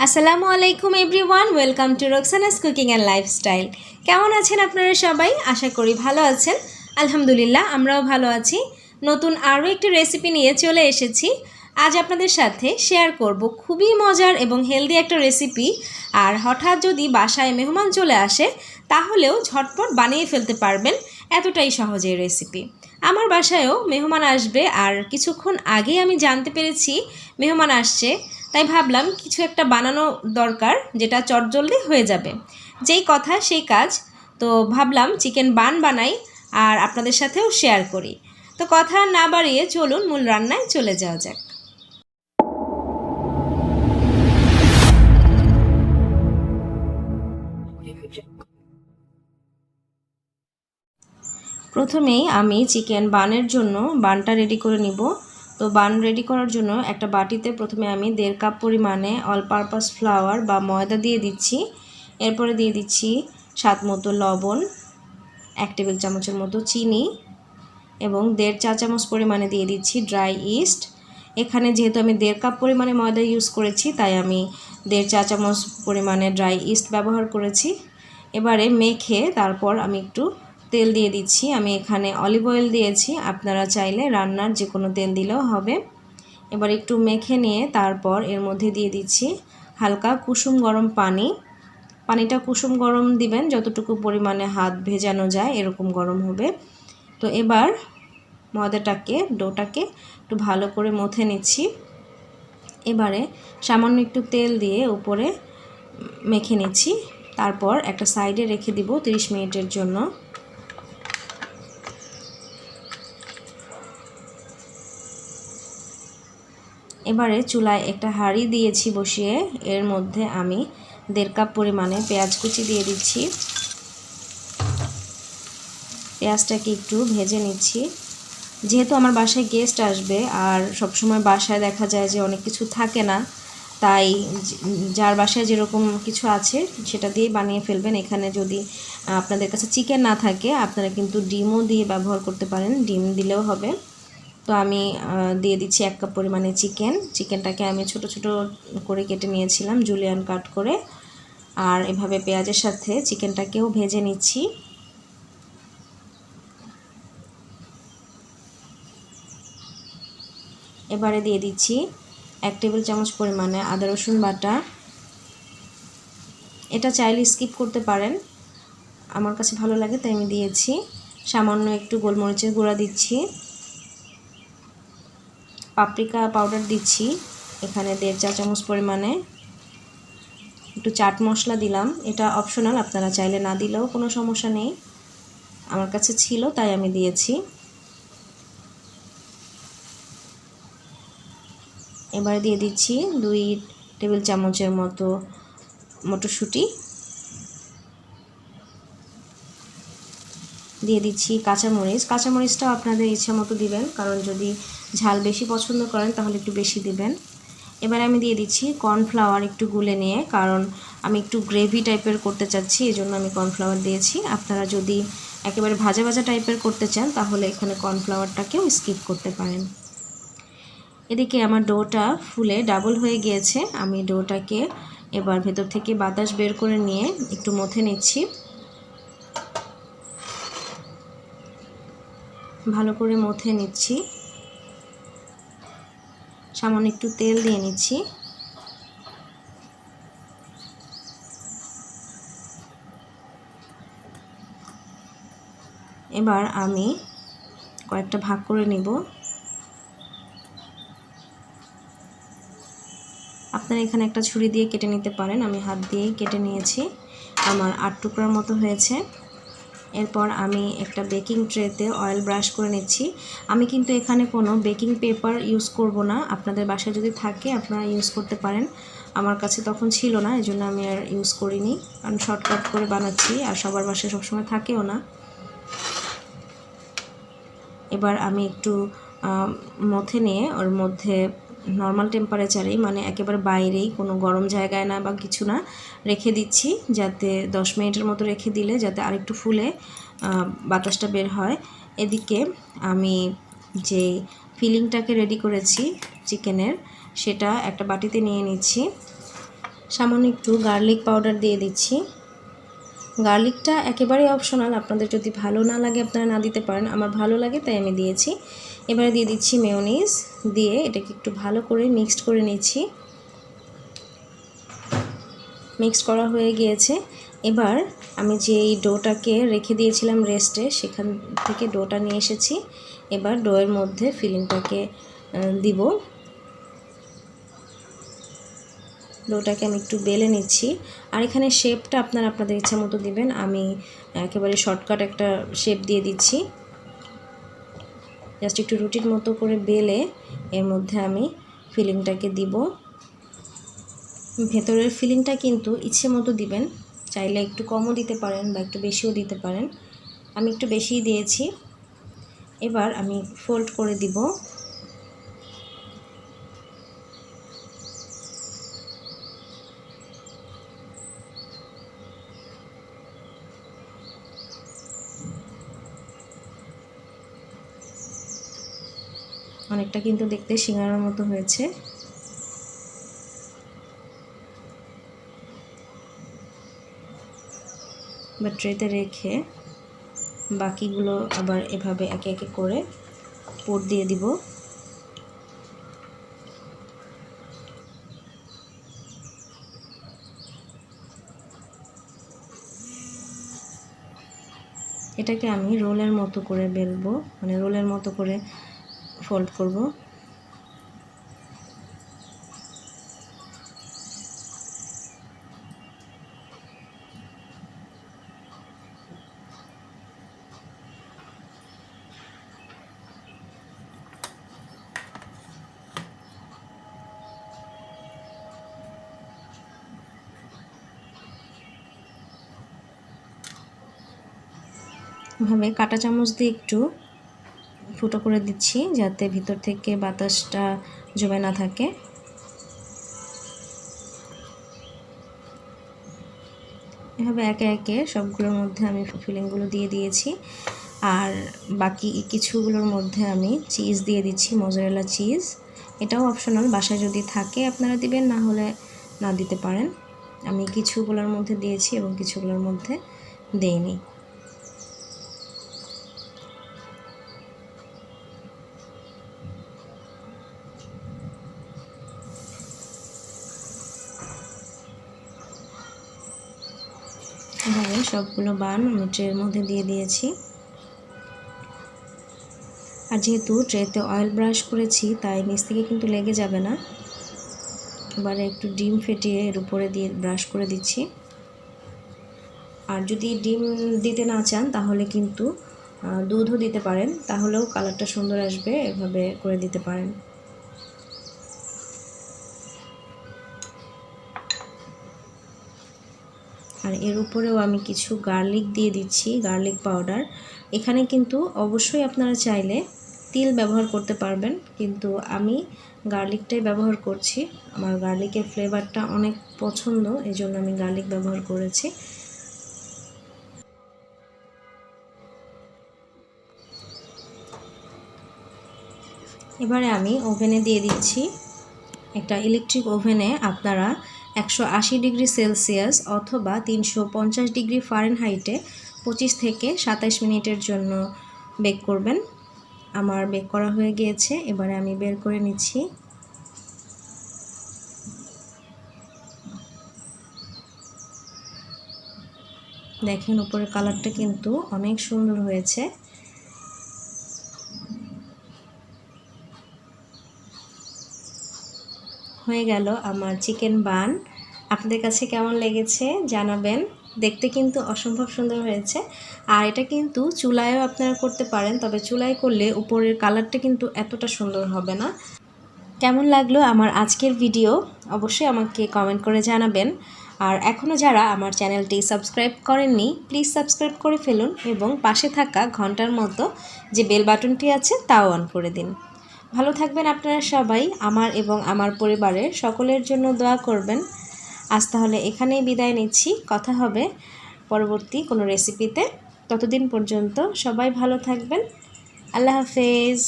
আসসালামু আলাইকুম everyone, welcome to Roksana's cooking and lifestyle. কেমন আছেন আপনারা সবাই? আশা করি ভালো আছেন। আলহামদুলিল্লাহ, আমরাও ভালো আছি। নতুন আরও একটি রেসিপি নিয়ে চলে এসেছি। আজ আপনাদের সাথে শেয়ার করব খুবই মজার এবং হেলদি একটা রেসিপি। আর হঠাৎ যদি বাসায় মেহমান চলে আসে তাহলেও ঝটপট বানিয়ে ফেলতে পারবেন, এতটাই সহজ এই রেসিপি। আমার বাসায়ও মেহমান আসবে, আর কিছুক্ষণ আগেই আমি জানতে পেরেছি মেহমান আসছে, তাই ভাবলাম কিছু একটা বানানো দরকার যেটা চটজলদি হয়ে যাবে। যেই কথা সেই কাজ, তো ভাবলাম চিকেন বান বানাই আর আপনাদের সাথেও শেয়ার করি। তো কথা না বাড়িয়ে চলুন মূল রান্নায় চলে যাওয়া যাক। প্রথমেই আমি চিকেন বানের জন্য বানটা রেডি করে নিব। তো বান রেডি করার জন্য একটা বাটিতে প্রথমে আমি 1.5 কাপ পরিমাণে অল পারপাস ফ্লাওয়ার বা ময়দা দিয়ে দিচ্ছি। এরপরে দিয়ে দিচ্ছি স্বাদ মতো লবণ, 1 টেবিল চামচের মতো চিনি এবং 1.5 চা চামচ পরিমাণে দিয়ে দিচ্ছি ড্রাই ইস্ট। এখানে যেহেতু আমি 1.5 কাপ পরিমাণে ময়দা ইউজ করেছি, তাই আমি 1.5 চা চামচ পরিমাণে ড্রাই ইস্ট ব্যবহার করেছি। এবারে মেখে তারপর আমি একটু তেল দিয়ে দিচ্ছি। আমি এখানে অলিভ অয়েল দিয়েছি, আপনারা চাইলে রান্নার যে কোনো তেল দিলেও হবে। এবার একটু মেখে নিয়ে তারপর এর মধ্যে দিয়ে দিচ্ছি হালকা কুসুম গরম পানি। পানিটা কুসুম গরম দিবেন, যতটুকু পরিমাণে হাত ভেজানো যায় এরকম গরম হবে। তো এবার ডোটাকে একটু ভালো করে মথে নিচ্ছি। এবারে সামান্য একটু তেল দিয়ে উপরে মেখে নিচ্ছি, তারপর একটা সাইডে রেখে দিব 30 মিনিটের জন্য। এবারে চুলায় একটা হাঁড়ি দিয়েছি বসিয়ে, এর মধ্যে আমি 1.5 কাপ পরিমাণে পেঁয়াজ কুচি দিয়ে দিচ্ছি। পেঁয়াজটাকে একটু ভেজে নিচ্ছি। যেহেতু আমার বাসায় গেস্ট আসবে আর সবসময় বাসায় দেখা যায় যে অনেক কিছু থাকে না, তাই যার বাসায় যেরকম কিছু আছে সেটা দিয়ে বানিয়ে ফেলবেন। এখানে যদি আপনাদের কাছে চিকেন না থাকে আপনারা কিন্তু ডিমও দিয়ে ব্যবহার করতে পারেন, ডিম দিলেও হবে। তো আমি দিয়ে দিচ্ছি 1 কাপ পরিমাণে চিকেনটাকে আমি ছোট ছোট করে কেটে নিয়েছিলাম, জুলিয়ান কাট করে। আর এভাবে পেঁয়াজের সাথে চিকেনটাকেও ভেজে নিচ্ছি। এবারে দিয়ে দিচ্ছি 1 টেবিল চামচ পরিমাণে আদা রসুন বাটা। এটা চাইলে স্কিপ করতে পারেন, আমার কাছে ভালো লাগে তাই আমি দিয়েছি। সামান্য একটু গোলমরিচের গুঁড়া দিচ্ছি, পাপরিকা পাউডার দিচ্ছি এখানে 1.5 চা চামচ পরিমাণে, একটু চাট মশলা দিলাম। এটা অপশনাল, আপনারা চাইলে না দিলেও কোনো সমস্যা নেই, আমার কাছে ছিল তাই আমি দিয়েছি। এবারে দিয়ে দিচ্ছি 2 টেবিল চামচের মতো মটরশুঁটি, দিয়ে দিচ্ছি কাঁচামরিচটাও আপনাদের ইচ্ছা মতো দিবেন, কারণ যদি ঝাল বেশি পছন্দ করেন তাহলে একটু বেশি দিবেন। এবারে আমি দিয়ে দিচ্ছি কর্নফ্লাওয়ার একটু গুলে নিয়ে, কারণ আমি একটু গ্রেভি টাইপের করতে চাচ্ছি, এই জন্য আমি কর্নফ্লাওয়ার দিয়েছি। আপনারা যদি একেবারে ভাজা ভাজা টাইপের করতে চান তাহলে এখানে কর্নফ্লাওয়ারটাকেও স্কিপ করতে পারেন। এদিকে আমার ডোটা ফুলে ডাবল হয়ে গিয়েছে, আমি ডোটাকে এবার ভেতর থেকে বাতাস বের করে নিয়ে একটু মথে নিচ্ছি। ভালো করে মথে নিচ্ছি, সামান্য একটু তেল দিয়ে নিচ্ছি। এবার আমি কয়েকটা ভাগ করে নিব। আপনারা এখানে একটা ছুরি দিয়ে কেটে নিতে পারেন, আমি হাত দিয়ে কেটে নিয়েছি। আমার 8 টুকরার মতো হয়েছে। এরপর আমি একটা বেকিং ট্রেতে অয়েল ব্রাশ করে নিচ্ছি। আমি কিন্তু এখানে কোনো বেকিং পেপার ইউজ করব না, আপনাদের বাসায় যদি থাকে আপনারা ইউজ করতে পারেন। আমার কাছে তখন ছিল না, এই জন্য আমি আর ইউজ করিনি, কারণ শর্টকাট করে বানাচ্ছি আর সবার বাসায় সবসময় থাকেও না। এবার আমি একটু মথে নিয়ে ওর মধ্যে নর্মাল টেম্পারেচারেই, মানে একেবারে বাইরেই, কোনো গরম জায়গায় না বা কিছু না, রেখে দিচ্ছি, যাতে 10 মিনিটের মতো রেখে দিলে যাতে আরেকটু ফুলে বাতাসটা বের হয়। এদিকে আমি যে ফিলিংটাকে রেডি করেছি চিকেনের, সেটা একটা বাটিতে নিয়ে নিচ্ছি। সামান্য একটু গার্লিক পাউডার দিয়ে দিচ্ছি। গার্লিকটা একেবারেই অপশনাল, আপনাদের যদি ভালো না লাগে আপনারা না দিতে পারেন, আমার ভালো লাগে তাই আমি দিয়েছি। এবারে দিয়ে দিচ্ছি মেয়োনিজ, দিয়ে এটাকে একটু ভালো করে মিক্সড করে নিচ্ছি। মিক্সড করা হয়ে গিয়েছে। এবার আমি যে এই ডোটাকে রেখে দিয়েছিলাম রেস্টে, সেখান থেকে ডোটা নিয়ে এসেছি। এবার ডোয়ের মধ্যে ফিলিংটাকে দিব। ডোটাকে আমি একটু বেলে নিচ্ছি। আর এখানে শেপটা আপনারা আপনাদের ইচ্ছা মতো দিবেন। আমি একেবারে শর্টকাট একটা শেপ দিয়ে দিচ্ছি। জাস্ট একটু রুটির মতো করে বেলে এর মধ্যে আমি ফিলিংটাকে দিব। ভেতরের ফিলিংটা কিন্তু ইচ্ছে মতো দিবেন, চাইলে একটু কমও দিতে পারেন বা একটু বেশিও দিতে পারেন। আমি একটু বেশিই দিয়েছি। এবার আমি ফোল্ড করে দিব। অনেকটা কিন্তু দেখতে সিঙ্গারার মতো হয়েছে। বা ট্রেতে রেখে বাকিগুলো আবার এভাবে একে একে করে পুর দিয়ে দিব। এটাকে আমি রোলের মতো করে বেলবো, মানে রোলের মতো করে ফোল্ড করব। এভাবে কাঁটা চামচ দিয়ে একটু ফুটো করে দিচ্ছি যাতে ভিতর থেকে বাতাসটা জমে না থাকে। এভাবে একে একে সবগুলোর মধ্যে আমি ফিলিংগুলো দিয়ে দিয়েছি। আর বাকি কিছুগুলোর মধ্যে আমি চিজ দিয়ে দিচ্ছি, মোজারেলা চিজ। এটাও অপশনাল, বাসায় যদি থাকে আপনারা দিবেন, না হলে না দিতে পারেন। আমি কিছুগুলোর মধ্যে দিয়েছি এবং কিছুগুলোর মধ্যে দেইনি। এভাবে সবগুলো বান আমি ট্রের মধ্যে দিয়ে দিয়েছি। আর যেহেতু ট্রেতে অয়েল ব্রাশ করেছি তাই নিচ থেকে কিন্তু লেগে যাবে না। এবারে একটু ডিম ফেটিয়ে এর উপরে দিয়ে ব্রাশ করে দিচ্ছি। আর যদি ডিম দিতে না চান তাহলে কিন্তু দুধও দিতে পারেন, তাহলেও কালারটা সুন্দর আসবে। এভাবে করে দিতে পারেন। আর এর উপরেও আমি কিছু গার্লিক দিয়ে দিচ্ছি, গার্লিক পাউডার। এখানে কিন্তু অবশ্যই আপনারা চাইলে তিল ব্যবহার করতে পারবেন, কিন্তু আমি গার্লিকটাই ব্যবহার করছি। আমার গার্লিকের ফ্লেভারটা অনেক পছন্দ, এই জন্য আমি গার্লিক ব্যবহার করেছি। এবারে আমি ওভেনে দিয়ে দিচ্ছি। একটা ইলেকট্রিক ওভেনে আপনারা 180 ডিগ্রি সেলসিয়াস অথবা 350 ডিগ্রি ফারেনহাইটে 25 থেকে 27 মিনিটের জন্য বেক করবেন। আমার বেক করা হয়ে গিয়েছে, এবারে আমি বের করে নিচ্ছি। দেখেন উপরের কালারটা কিন্তু অনেক সুন্দর হয়েছে। হয়ে গেল আমার চিকেন বান। আপনাদের কাছে কেমন লেগেছে জানাবেন। দেখতে কিন্তু অসম্ভব সুন্দর হয়েছে। আর এটা কিন্তু চুলায়ও আপনারা করতে পারেন, তবে চুলায় করলে উপরের কালারটা কিন্তু এতটা সুন্দর হবে না। কেমন লাগলো আমার আজকের ভিডিও অবশ্যই আমাকে কমেন্ট করে জানাবেন। আর এখনও যারা আমার চ্যানেলটি সাবস্ক্রাইব করেননি প্লিজ সাবস্ক্রাইব করে ফেলুন এবং পাশে থাকা ঘন্টার মতো যে বেল বাটনটি আছে তাও অন করে দিন। ভালো থাকবেন আপনারা সবাই। আমার এবং আমার পরিবারের সকলের জন্য দোয়া করবেন। আজ তাহলে এখানেই বিদায় নিচ্ছি। কথা হবে পরবর্তী কোনো রেসিপিতে। ততদিন পর্যন্ত সবাই ভালো থাকবেন। আল্লাহ হাফেজ।